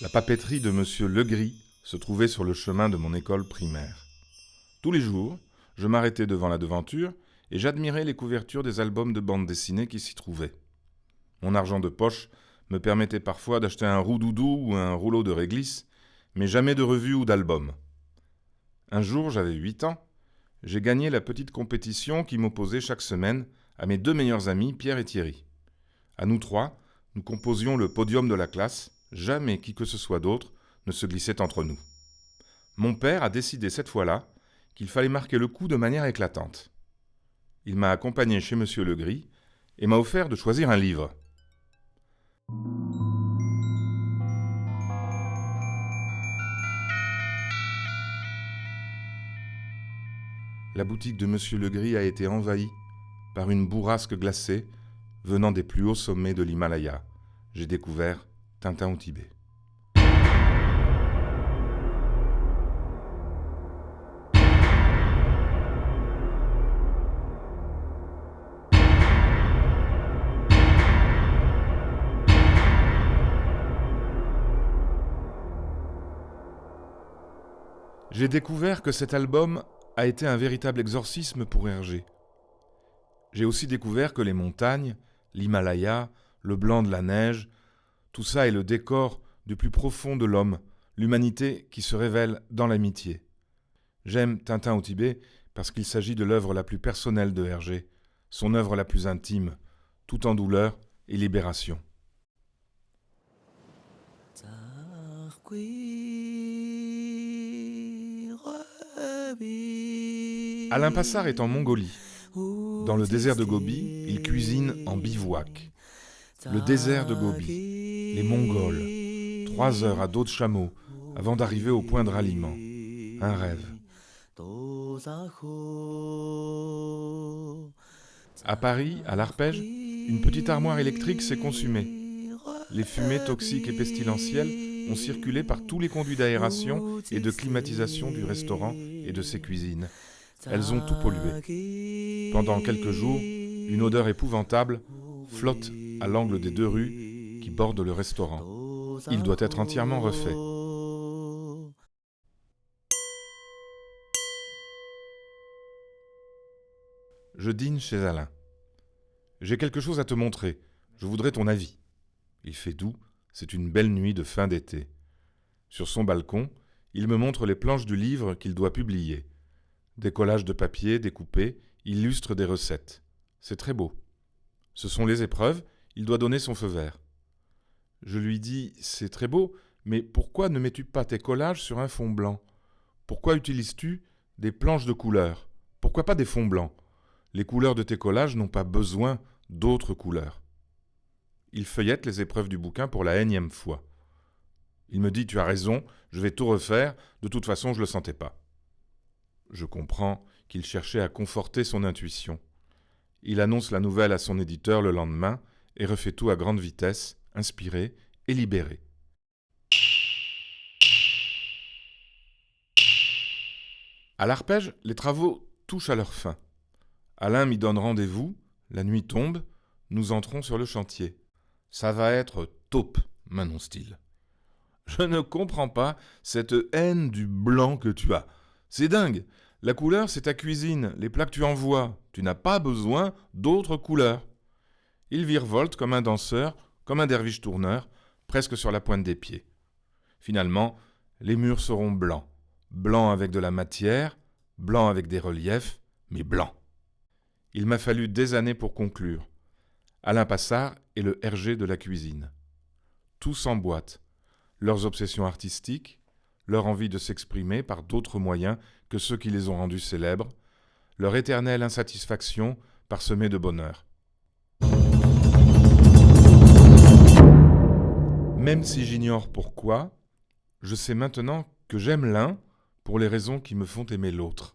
La papeterie de Monsieur Legris se trouvait sur le chemin de mon école primaire. Tous les jours, je m'arrêtais devant la devanture et j'admirais les couvertures des albums de bande dessinée qui s'y trouvaient. Mon argent de poche me permettait parfois d'acheter un roux-doudou ou un rouleau de réglisse, mais jamais de revue ou d'album. Un jour, j'avais 8 ans, j'ai gagné la petite compétition qui m'opposait chaque semaine à mes 2 meilleurs amis, Pierre et Thierry. À nous 3, nous composions le podium de la classe, jamais qui que ce soit d'autre ne se glissait entre nous. Mon père a décidé cette fois-là qu'il fallait marquer le coup de manière éclatante. Il m'a accompagné chez Monsieur Legris et m'a offert de choisir un livre. La boutique de Monsieur Legris a été envahie par une bourrasque glacée venant des plus hauts sommets de l'Himalaya. J'ai découvert Tintin au Tibet. J'ai découvert que cet album a été un véritable exorcisme pour Hergé. J'ai aussi découvert que les montagnes, l'Himalaya, le blanc de la neige, tout ça est le décor du plus profond de l'homme, l'humanité qui se révèle dans l'amitié. J'aime Tintin au Tibet parce qu'il s'agit de l'œuvre la plus personnelle de Hergé, son œuvre la plus intime, tout en douleur et libération. Alain Passard est en Mongolie. Dans le désert de Gobi, il cuisine en bivouac. Le désert de Gobi, les Mongols, 3 heures à dos de chameau avant d'arriver au point de ralliement. Un rêve. À Paris, à l'Arpège, une petite armoire électrique s'est consumée. Les fumées toxiques et pestilentielles ont circulé par tous les conduits d'aération et de climatisation du restaurant et de ses cuisines. Elles ont tout pollué. Pendant quelques jours, une odeur épouvantable flotte à l'angle des 2 rues qui bordent le restaurant. Il doit être entièrement refait. Je dîne chez Alain. J'ai quelque chose à te montrer. Je voudrais ton avis. Il fait doux, c'est une belle nuit de fin d'été. Sur son balcon, il me montre les planches du livre qu'il doit publier. Des collages de papier découpés illustrent des recettes. C'est très beau. Ce sont les épreuves, il doit donner son feu vert. Je lui dis « C'est très beau, mais pourquoi ne mets-tu pas tes collages sur un fond blanc ? Pourquoi utilises-tu des planches de couleurs ? Pourquoi pas des fonds blancs ? Les couleurs de tes collages n'ont pas besoin d'autres couleurs. » Il feuillette les épreuves du bouquin pour la énième fois. Il me dit « Tu as raison, je vais tout refaire, de toute façon je ne le sentais pas. » Je comprends qu'il cherchait à conforter son intuition. Il annonce la nouvelle à son éditeur le lendemain et refait tout à grande vitesse, inspiré et libéré. À l'Arpège, les travaux touchent à leur fin. Alain m'y donne rendez-vous, la nuit tombe, nous entrons sur le chantier. « Ça va être taupe », m'annonce-t-il. Je ne comprends pas cette haine du blanc que tu as. C'est dingue. La couleur, c'est ta cuisine, les plats que tu envoies. Tu n'as pas besoin d'autres couleurs. Il virevolte comme un danseur, comme un derviche tourneur, presque sur la pointe des pieds. Finalement, les murs seront blancs. Blancs avec de la matière, blancs avec des reliefs, mais blancs. Il m'a fallu des années pour conclure. Alain Passard est le Hergé de la cuisine. Tout s'emboîte. Leurs obsessions artistiques, leur envie de s'exprimer par d'autres moyens que ceux qui les ont rendus célèbres, leur éternelle insatisfaction parsemée de bonheur. Même si j'ignore pourquoi, je sais maintenant que j'aime l'un pour les raisons qui me font aimer l'autre.